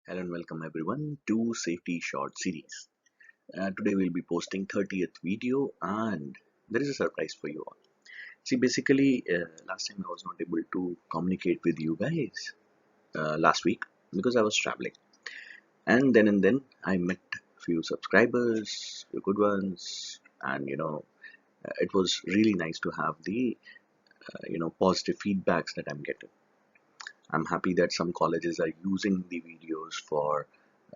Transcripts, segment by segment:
Hello and welcome everyone to Safety Short Series. Today we'll be posting 30th video and there is a surprise for you all. See, basically, last time I was not able to communicate with you guys last week because I was traveling. And then I met few subscribers, few good ones, and it was really nice to have the positive feedbacks that I'm getting. I'm happy that some colleges are using the videos for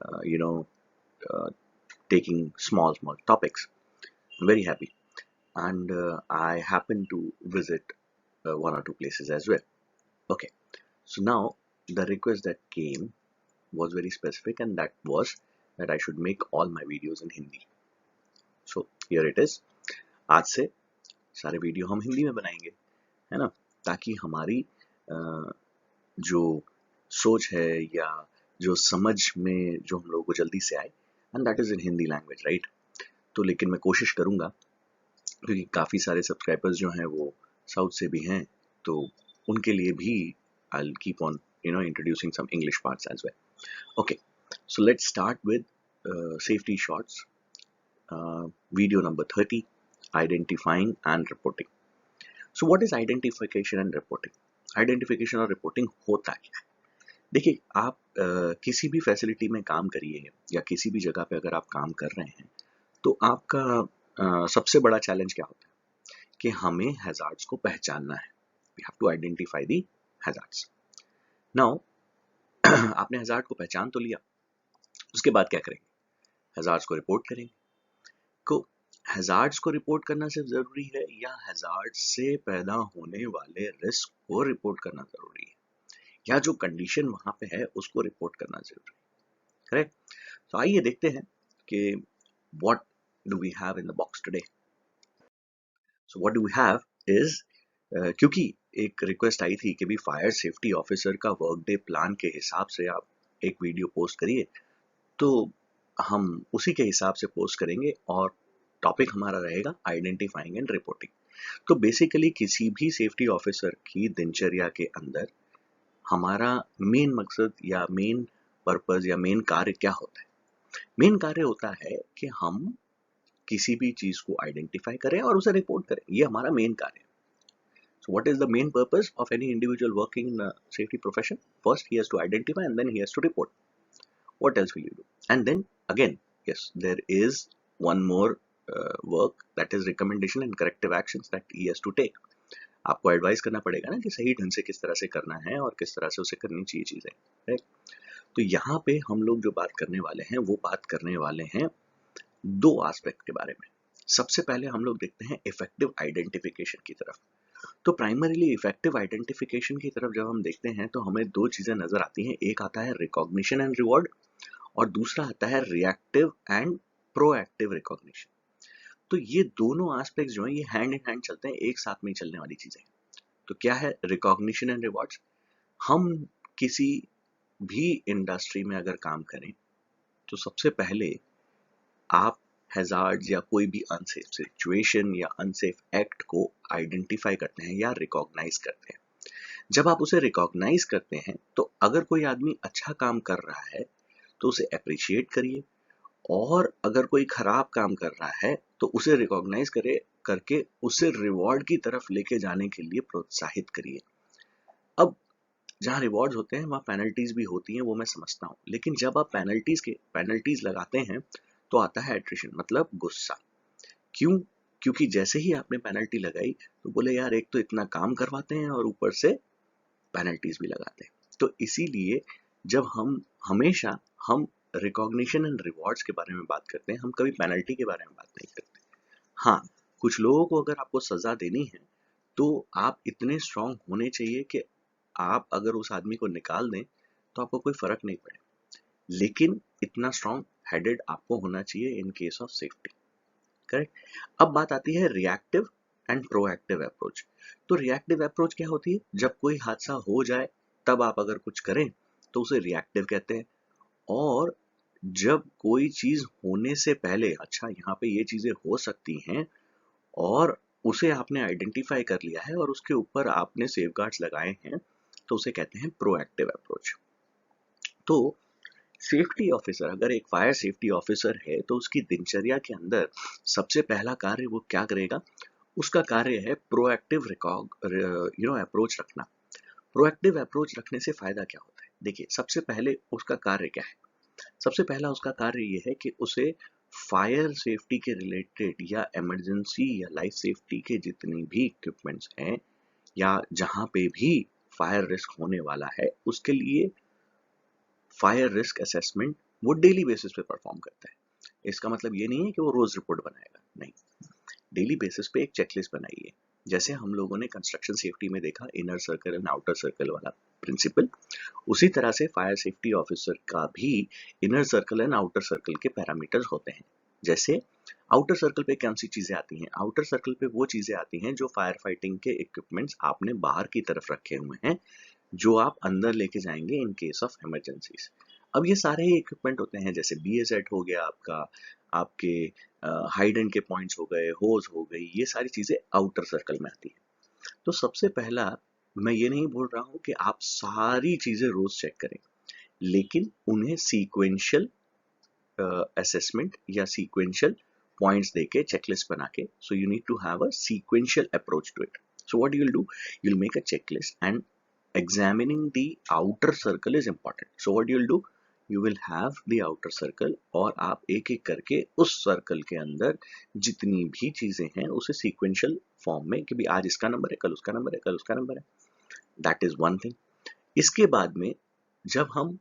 uh, you know uh, taking small topics. I'm very happy, and I happen to visit one or two places as well. Okay, so now the request that came was very specific, and that was that I should make all my videos in Hindi. So here it is. आज से सारे video हम हिंदी में बनाएंगे, है ना, ताकि हमारी जो सोच है या जो समझ में जो हम लोगों को जल्दी से आए, and that is in Hindi language, right. तो लेकिन मैं कोशिश करूंगा क्योंकि काफ़ी सारे सब्सक्राइबर्स जो हैं वो साउथ से भी हैं, तो उनके लिए भी I'll keep on introducing some English parts as well. Okay, so let's start with safety shots. Video number 30, identifying and reporting. So what is identification and reporting? Identification और reporting होता क्या है? देखिए, आप किसी भी फैसिलिटी में काम करिए या किसी भी जगह पे अगर आप काम कर रहे हैं, तो आपका सबसे बड़ा चैलेंज क्या होता है कि हमें हैजार्ड्स को पहचानना है. We have to identify the hazards. Now आपने हैजार्ड को पहचान तो लिया, उसके बाद क्या करेंगे? हैजार्ड्स को रिपोर्ट करेंगे. को हैजार्ड्स को रिपोर्ट करना सिर्फ जरूरी है या हैजार्ड से पैदा होने वाले रिस्क को रिपोर्ट करना जरूरी है, या जो कंडीशन वहां पे है उसको रिपोर्ट करना जरूरी है? करेक्ट. तो आइए देखते हैं कि what do we have in the box today. So what do we have is, क्योंकि एक रिक्वेस्ट आई थी कि भी फायर सेफ्टी ऑफिसर का वर्क डे प्लान के हिसाब से आप एक वीडियो पोस्ट करिए, तो हम उसी के हिसाब से पोस्ट करेंगे और टॉपिक हमारा रहेगा आइडेंटिफाइंग एंड रिपोर्टिंग. तो बेसिकली किसी भी सेफ्टी ऑफिसर की दिनचर्या के अंदर हमारा मेन मकसद या मेन पर्पस या मेन कार्य क्या होता है? मेन कार्य होता है कि हम किसी भी चीज को आइडेंटिफाई करें और उसे रिपोर्ट करें. ये हमारा मेन कार्य है. So what is the main purpose of any individual working in a safety profession? First, he has to identify and then he has to report. What else will you do? And then again, yes, there is one more work, that is recommendation and corrective actions that he has to take. आपको advice करना पड़ेगा ना कि सही ढंग से किस तरह से करना है और किस तरह से उसे करनी चाहिए चीजें, राइट. तो यहाँ पे हम लोग जो बात करने वाले हैं वो बात करने वाले हैं दो एस्पेक्ट के बारे में. सबसे पहले हम लोग देखते हैं इफेक्टिव आइडेंटिफिकेशन की तरफ. तो प्राइमरीली इफेक्टिव आइडेंटिफिकेशन की तरफ जब हम देखते हैं तो हमें दो चीजें नजर आती हैं. एक आता है रिकॉग्निशन एंड रिवॉर्ड और दूसरा आता है रिएक्टिव एंड प्रोएक्टिव रिकॉग्निशन. तो ये दोनों एस्पेक्ट्स जो हैं ये हैंड इन हैंड चलते हैं, एक साथ में ही चलने वाली चीजें. तो क्या है रिकॉग्निशन एंड रिवॉर्ड्स? हम किसी भी इंडस्ट्री में अगर काम करें तो सबसे पहले आप हैजार्ड्स या कोई भी अनसेफ सिचुएशन या अनसेफ एक्ट को आइडेंटिफाई करते हैं या रिकॉग्नाइज करते हैं. जब आप उसे रिकॉग्नाइज करते हैं तो अगर कोई आदमी अच्छा काम कर रहा है तो उसे अप्रिशिएट करिए, और अगर कोई खराब काम कर रहा है तो उसे रिकॉग्नाइज करके उसे रिवॉर्ड की तरफ लेके जाने के लिए प्रोत्साहित करिए. अब जहाँ रिवॉर्ड्स होते हैं वहाँ पेनल्टीज भी होती हैं, वो मैं समझता हूँ, लेकिन जब आप पेनल्टीज लगाते हैं तो आता है एट्रिशन, मतलब गुस्सा. क्यों? क्योंकि जैसे ही आपने पेनल्टी लगाई तो बोले यार एक तो इतना काम करवाते हैं और ऊपर से पेनल्टीज भी लगाते हैं. तो इसीलिए जब हमेशा हम रिकॉग्निशन एंड रिवॉर्ड्स के बारे में बात करते हैं, हम कभी पेनल्टी के बारे में बात नहीं करते. हाँ, कुछ लोगों को अगर आपको सजा देनी है तो आप इतने स्ट्रांग होने चाहिए कि आप अगर उस आदमी को निकाल दें तो आपको कोई फर्क नहीं पड़े, लेकिन इतना स्ट्रांग हेडेड आपको होना चाहिए in case of safety. Correct. अब बात आती है रिएक्टिव एंड प्रोएक्टिव अप्रोच. तो रिएक्टिव अप्रोच क्या होती है? जब कोई हादसा हो जाए तब आप अगर कुछ करें तो उसे रिएक्टिव कहते हैं. और जब कोई चीज होने से पहले, अच्छा यहाँ पे ये चीजें हो सकती हैं और उसे आपने आइडेंटिफाई कर लिया है और उसके ऊपर आपने सेफगार्ड्स लगाए हैं, तो उसे कहते हैं प्रोएक्टिव अप्रोच. तो सेफ्टी ऑफिसर, अगर एक फायर सेफ्टी ऑफिसर है तो उसकी दिनचर्या के अंदर सबसे पहला कार्य वो क्या करेगा? उसका कार्य है प्रोएक्टिव अप्रोच रखना। प्रोएक्टिव अप्रोच रखने से फायदा क्या होता है? देखिए, सबसे पहले उसका कार्य क्या है? सबसे पहला उसका कार्य ये है कि उसे फायर सेफ्टी के रिलेटेड या इमरजेंसी या लाइफ सेफ्टी के जितने भी इक्विपमेंट्स हैं या जहां पे भी फायर रिस्क होने वाला है उसके लिए फायर रिस्क असेसमेंट वो डेली बेसिस पे परफॉर्म करता है। इसका मतलब ये नहीं है कि वो रोज रिपोर्ट बनाएगा, नहीं, डेली बेसिस पे एक चेकलिस्ट बनाइए। जैसे हम लोगों ने कंस्ट्रक्शन सेफ्टी में देखा inner circle and outer circle वाला प्रिंसिपल, उसी तरह से फायर सेफ्टी ऑफिसर का भी inner circle and outer circle के पैरामीटर्स होते हैं। जैसे आउटर सर्कल पे कौन सी चीजें आती हैं? आउटर सर्कल पे वो चीजें आती हैं जो फायर फाइटिंग के इक्विपमेंट्स आपने बाहर की तरफ रखे हुए हैं, जो आप अंदर लेके जाएंगे इन केस ऑफ इमरजेंसीज। अब ये सारे ही इक्विपमेंट होते हैं, जैसे BA सेट हो गया आपका, आपके हाइडेंट के पॉइंट्स हो गए, होज हो गई, ये सारी चीजें आउटर सर्कल में आती है। तो सबसे पहला, मैं ये नहीं बोल रहा हूँ कि आप सारी चीजें रोज चेक करें, लेकिन उन्हें सीक्वेंशियल असेसमेंट या सीक्वेंशियल पॉइंट्स देके चेकलिस्ट बना के, so you need to have a sequential approach to it. So what you will do, you will make a checklist and examining the outer circle is important. So what you'll do, you will have the outer circle और आप एक एक करके उस circle के अंदर जितनी भी चीजें हैं उसे सीक्वेंशियल फॉर्म में कि भी आज इसका नंबर है, कल उसका नंबर है, कल उसका नंबर है। That is one thing. इसके बाद में जब हम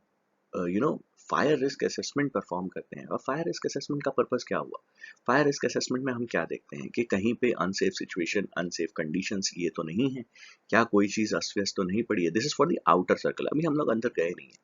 फायर रिस्क असेसमेंट परफॉर्म करते हैं, और फायर रिस्क असेसमेंट का पर्पस क्या हुआ? फायर रिस्क असेसमेंट में हम क्या देखते हैं कि कहीं पे अनसेफ सिचुएशन, अनसेफ कंडीशंस ये तो नहीं है, क्या कोई चीज अस्त व्यस्त तो नहीं पड़ी है। This is for the outer circle. अभी हम लोग अंदर गए नहीं है।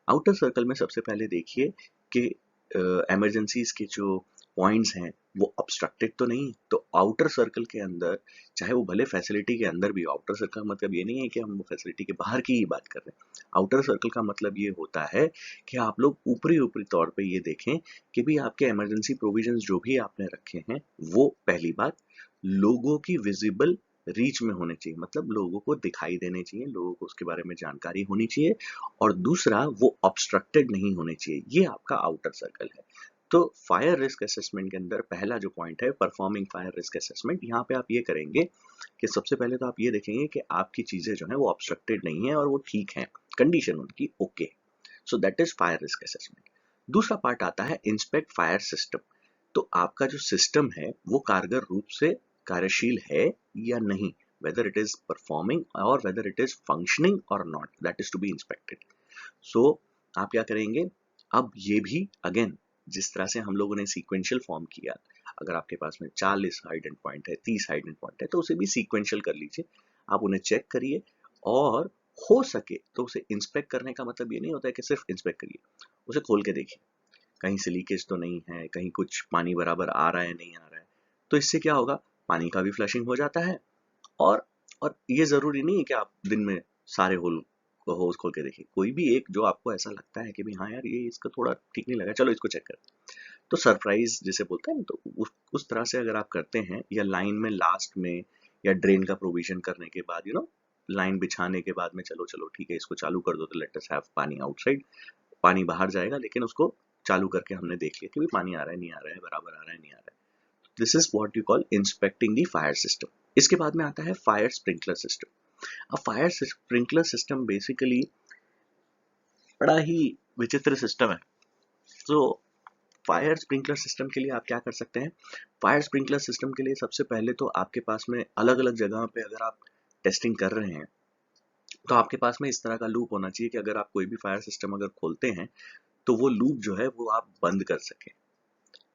आउटर सर्कल में सबसे पहले देखिए कि इमरजेंसीज के जो पॉइंट्स हैं वो ऑब्स्ट्रक्टेड तो नहीं है। तो आउटर सर्कल के अंदर, चाहे वो भले फैसिलिटी के अंदर भी, आउटर सर्कल मतलब ये नहीं है कि हम वो फैसिलिटी के बाहर की ही बात कर रहे हैं। आउटर सर्कल का मतलब ये होता है कि आप लोग ऊपरी ऊपरी तौर पे ये देखें कि भी आपके इमरजेंसी प्रोविजंस जो भी आपने रखे हैं वो, पहली बात, लोगों की विजिबल रीच में होने चाहिए, मतलब लोगों को दिखाई देने चाहिए, लोगों को उसके बारे में जानकारी होनी चाहिए, और दूसरा वो ऑब्स्ट्रक्टेड नहीं होने चाहिए। ये आपका आउटर सर्कल है। तो फायर रिस्क असेसमेंट के अंदर पहला जो पॉइंट है, परफॉर्मिंग फायर रिस्क असेसमेंट, यहाँ पे आप ये करेंगे कि सबसे पहले तो आप ये देखेंगे कि आपकी चीजें जो है वो ऑब्स्ट्रक्टेड नहीं है और वो ठीक है, कंडीशन उनकी okay. So that is fire risk assessment. दूसरा पार्ट आता है इंस्पेक्ट फायर सिस्टम। तो आपका जो सिस्टम है वो कारगर रूप से कार्यशील है या नहीं, whether it is performing or whether it is functioning or not, that is to be inspected. So आप क्या करेंगे? अब ये भी अगेन, जिस तरह से हम लोगों ने सीक्वेंशियल फॉर्म किया, अगर आपके पास में 40 हाइडेंट पॉइंट है, 30 हाइडेंट पॉइंट है, तो उसे भी सीक्वेंशियल कर लीजिए। आप उन्हें चेक करिए, और हो सके तो उसे इंस्पेक्ट करने का मतलब ये नहीं होता है कि सिर्फ इंस्पेक्ट करिए, उसे खोल के देखिए, कहीं से लीकेज तो नहीं है, कहीं कुछ पानी बराबर आ रहा है नहीं आ रहा है। तो इससे क्या होगा, पानी का भी फ्लशिंग हो जाता है, और और ये जरूरी नहीं है कि आप दिन में सारे होल्स खोल के देखिए, कोई भी एक जो आपको ऐसा लगता है कि भाई हाँ यार ये इसका थोड़ा ठीक नहीं लगा, चलो इसको चेक कर। तो सरप्राइज जिसे बोलते हैं ना, तो उस तरह से अगर आप करते हैं, या लाइन में लास्ट में, या ड्रेन का प्रोविजन करने के बाद, लाइन बिछाने के बाद में, चलो चलो ठीक है इसको चालू कर दो, तो लेट अस हैव पानी आउटसाइड, पानी बाहर जाएगा लेकिन उसको चालू करके हमने देख लिया कि भी पानी आ रहा है नहीं आ रहा है, बराबर आ रहा है नहीं आ रहा है। This is what you call inspecting the fire system. इसके बाद में आता है फायर स्प्रिंकलर सिस्टम। अब फायर स्प्रिंकलर सिस्टम बेसिकली बड़ा ही विचित्र सिस्टम है। तो फायर स्प्रिंकलर सिस्टम के लिए आप क्या कर सकते हैं? फायर स्प्रिंकलर सिस्टम के लिए सबसे पहले तो आपके पास में अलग अलग जगह पे अगर आप टेस्टिंग कर रहे हैं, तो आपके पास में इस तरह का लूप होना चाहिए कि अगर आप कोई भी फायर सिस्टम अगर खोलते हैं तो वो लूप जो है वो आप बंद कर सकें।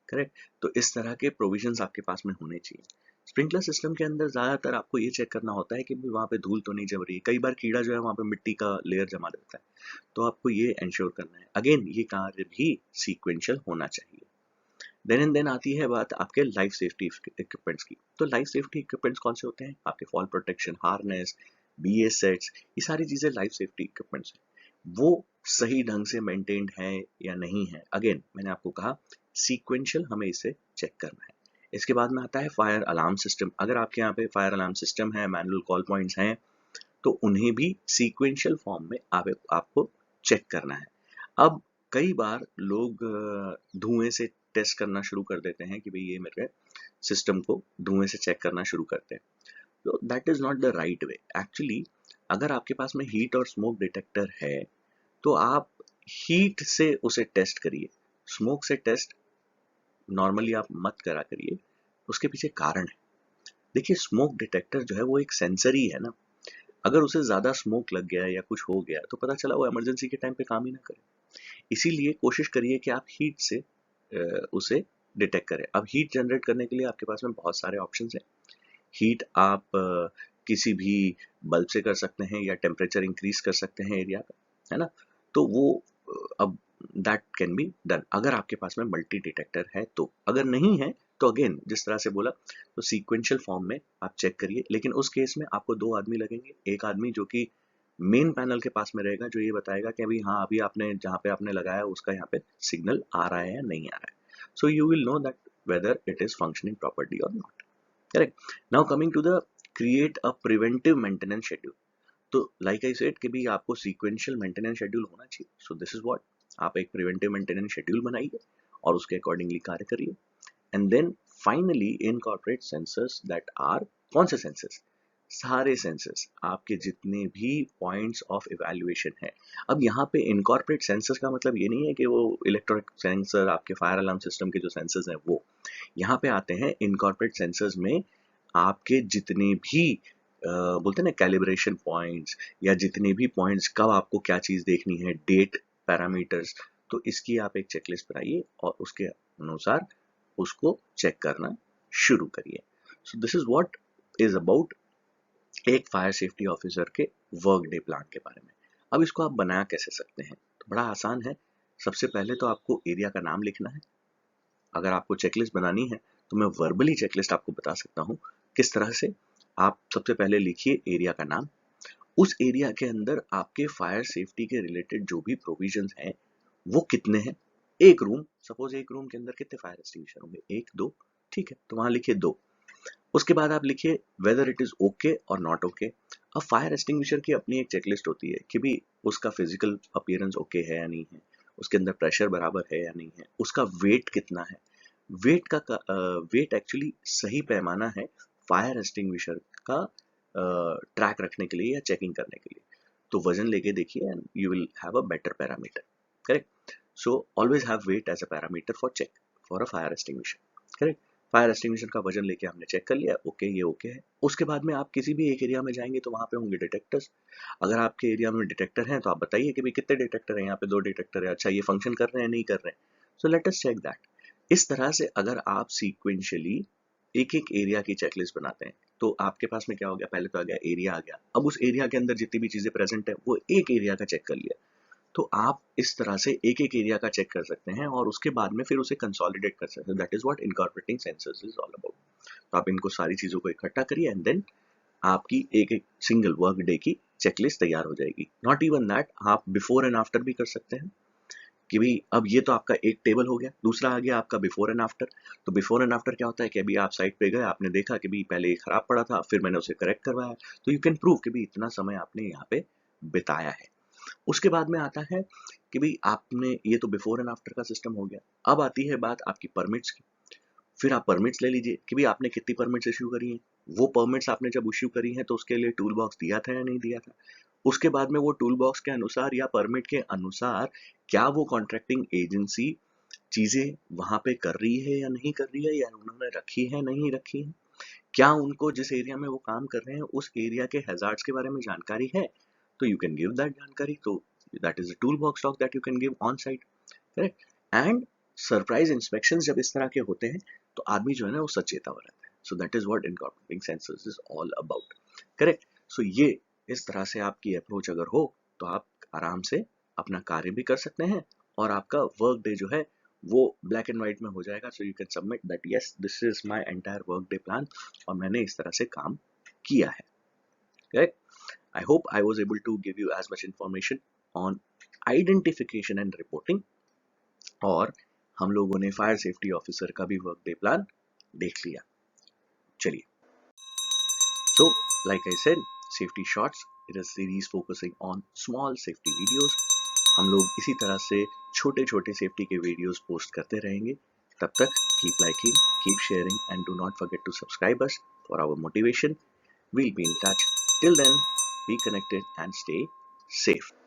करेक्ट? तो इस तरह के प्रोविजंस आपके पास में होने चाहिए। स्प्रिंकलर सिस्टम के अंदर ज्यादातर आपको ये चेक करना होता है कि वहां पे धूल तो नहीं जम रही है, कई बार कीड़ा जो है वहां पे मिट्टी का लेयर जमा देता है, तो आपको ये इंश्योर करना है। अगेन ये कार्य भी सीक्वेंशियल होना चाहिए। देन एंड देन आती है बात आपके लाइफ सेफ्टी इक्विपमेंट्स की। तो लाइफ सेफ्टी इक्विपमेंट्स कौन से होते हैं? आपके fall protection, harness, BA sets, ये सारी चीजें लाइफ सेफ्टी इक्विपमेंट्स हैं। वो सही ढंग से मेंटेन्ड है या नहीं है, अगेन मैंने आपको कहा सीक्वेंशियल हमें इसे चेक करना है। इसके बाद में आता है फायर अलार्म सिस्टम। अगर आपके यहाँ पे फायर अलार्म सिस्टम है, मैनुअल कॉल पॉइंट्स हैं, तो उन्हें भी सीक्वेंशियल फॉर्म में आपको चेक करना है। अब कई बार लोग धुएं से टेस्ट करना शुरू कर देते हैं कि भाई ये मेरे सिस्टम को धुएं से चेक करना शुरू करते हैं। तो that is not the right way actually. अगर आपके पास में हीट और स्मोक डिटेक्टर है तो आप हीट से उसे टेस्ट करिए, स्मोक से टेस्ट नॉर्मली आप मत करा करिए। उसके पीछे कारण है। देखिए, स्मोक डिटेक्टर जो है वो एक सेंसर ही है ना। अगर उसे ज्यादा स्मोक लग गया या कुछ हो गया तो पता चला वो इमरजेंसी के टाइम पे काम ही ना करे। इसीलिए कोशिश करिए कि आप हीट से उसे डिटेक्ट करें। अब हीट जनरेट करने के लिए आपके पास में बहुत सारे ऑप्शंस हैं। हीट आप किसी भी बल्ब से कर सकते हैं या टेम्परेचर इंक्रीज कर सकते हैं एरिया का, है ना। तो वो अब दैट कैन बी डन अगर आपके पास में मल्टी डिटेक्टर है तो। अगर नहीं है तो अगेन जिस तरह से बोला, तो सीक्वेंशियल फॉर्म में आप चेक करिए। लेकिन उस केस में आपको दो आदमी लगेंगे। एक आदमी जो कि मेन पैनल के पास में रहेगा, जो ये बताएगा कि अभी हाँ, अभी आपने जहाँ पे आपने लगाया उसका यहाँ पे सिग्नल आ रहा है या नहीं आ रहा है। So you will know that whether it is functioning properly और not. Correct. Now coming to the create a preventive maintenance schedule. तो लाइक आई सेड कि भी आपको सीक्वेंशियल मेंटेनेंस शेड्यूल होना चाहिए। सो दिस इज व्हाट, आप एक preventive maintenance schedule बनाइए और उसके अकॉर्डिंगली कार्य करिए। And then finally incorporate sensors that are, कौन से सेंसर्स? सारे सेंसर्स, आपके जितने भी पॉइंट्स ऑफ इवैल्यूएशन है। अब यहाँ पे इनकॉर्पोरेट सेंसर्स का मतलब ये नहीं है कि वो इलेक्ट्रॉनिक सेंसर, आपके फायर अलार्म सिस्टम के जो सेंसर्स हैं वो यहाँ पे आते हैं। इनकॉर्पोरेट सेंसर्स में आपके जितने भी बोलते हैं ना कैलिब्रेशन पॉइंट्स, या जितने भी पॉइंट्स कब आपको क्या चीज देखनी है, डेट, पैरामीटर्स, तो इसकी आप एक चेकलिस्ट बनाइए और उसके अनुसार उसको चेक करना शुरू करिए। So this is what is about एक फायर सेफ्टी ऑफिसर के वर्क डे प्लान के बारे में। अब इसको आप बना कैसे सकते हैं? तो बड़ा आसान है। सबसे पहले तो आपको एरिया का नाम लिखना है। अगर आपको चेकलिस्ट बनानी है तो मैं वर्बली चेकलिस्ट आपको बता सकता हूँ किस तरह से। आप सबसे पहले लिखिए एरिया का नाम। उस एरिया के अंदर आपके फायर सेफ्टी के रिलेटेड जो भी प्रोविजंस हैं वो कितने हैं। एक रूम, सपोज एक रूम के अंदर कितने फायर एक्सटिंग्विशर होंगे? एक, दो, ठीक है, तो वहां लिखिए दो। उसके बाद आप लिखिए वेदर इट इज ओके और नॉट ओके। अब फायर एक्सटिंग्विशर की अपनी एक चेकलिस्ट होती है कि भी उसका फिजिकल अपीयरेंस ओके है या नहीं है, उसके अंदर प्रेशर बराबर है या नहीं है, उसका वेट कितना है। वेट का वेट एक्चुअली सही पैमाना है फायर एक्सटिंग्विशर का ट्रैक रखने के लिए या चेकिंग करने के लिए। तो वजन लेके देखिए and you will have a better parameter. Correct. So always have weight as a parameter for check for a fire extinguisher. Correct. Fire extinguisher का वजन लेके हमने चेक कर लिया, ओके ये ओके है। उसके बाद में आप किसी भी एक एरिया में जाएंगे तो वहां पे होंगे डिटेक्टर्स। अगर आपके एरिया में डिटेक्टर हैं तो आप बताइए कि भाई कितने डिटेक्टर हैं। यहाँ पे दो डिटेक्टर है, अच्छा ये फंक्शन कर रहे हैं नहीं कर रहे हैं। So let us check that. इस तरह से अगर आप सीक्वेंशियली एक एक एरिया की चेकलिस्ट बनाते हैं तो आपके पास में क्या हो गया? पहले तो आ गया एरिया आ गया। अब उस एरिया के अंदर जितनी भी चीजें प्रेजेंट है वो एक एरिया का चेक कर लिया। तो आप इस तरह से एक एक एरिया का चेक कर सकते हैं और उसके बाद में फिर उसे कंसोलिडेट कर सकते हैं। That is what incorporating sensors is all about. तो आप इनको सारी चीजों को इकट्ठा करिए एंड देन आपकी एक एक सिंगल वर्क डे की चेकलिस्ट तैयार हो जाएगी। नॉट इवन दैट, आप बिफोर एंड आफ्टर भी कर सकते हैं कि भाई अब ये तो आपका एक टेबल हो गया, दूसरा आ गया आपका बिफोर एंड आफ्टर। तो बिफोर एंड आफ्टर क्या होता है कि अभी आप साइट पे गए, आपने देखा कि भाई पहले ये खराब पड़ा था, फिर मैंने उसे करेक्ट करवाया, तो यू कैन प्रूव कि भाई इतना समय आपने यहाँ पे बिताया है। उसके बाद में आता है कि भाई आपने ये तो बिफोर एंड आफ्टर का सिस्टम हो गया। अब आती है बात आपकी परमिट्स की। फिर आप परमिट्स ले लीजिए कि भाई आपने कितनी परमिट्स इश्यू करी हैं। वो परमिट्स आपने जब इश्यू करी हैं तो उसके लिए टूल बॉक्स दिया था या नहीं दिया था। उसके बाद में वो टूल बॉक्स के अनुसार या परमिट के अनुसार क्या वो कॉन्ट्रैक्टिंग एजेंसी चीजें वहां पे कर रही है या नहीं कर रही है, या उन्होंने रखी है नहीं रखी है। क्या उनको जिस एरिया में वो काम कर रहे हैं उस एरिया के हैजार्ड्स के बारे में जानकारी है? तो यू कैन गिव दैट जानकारी। तो that is a tool box log that you can give on site. Correct. And surprise inspection जब इस तरह के होते हैं तो आदमी जो है ना वो सचेता हो रहता है। So that is what incorporating sensors is all about. Correct. So ये इस तरह से आपकी अप्रोच अगर हो तो आप आराम से अपना कार्य भी कर सकते हैं और आपका वर्क डे जो है वो ब्लैक एंड व्हाइट में हो जाएगा। So you can submit that yes this is my entire work day plan और मैंने इस तरह से काम किया है। Correct. I hope I was able to give you as much information on identification and reporting. और हम लोगों ने फायर सेफ्टी ऑफिसर का भी वर्क डे प्लान देख लिया। चलिए, so like I said, safety shots, it is a series focusing on small safety videos हम लोग इसी तरह से छोटे छोटे सेफ्टी के वीडियोस पोस्ट करते रहेंगे. तब तक keep liking, keep sharing and do not forget to subscribe us for our motivation. We'll be in touch. Till then, be connected and stay safe.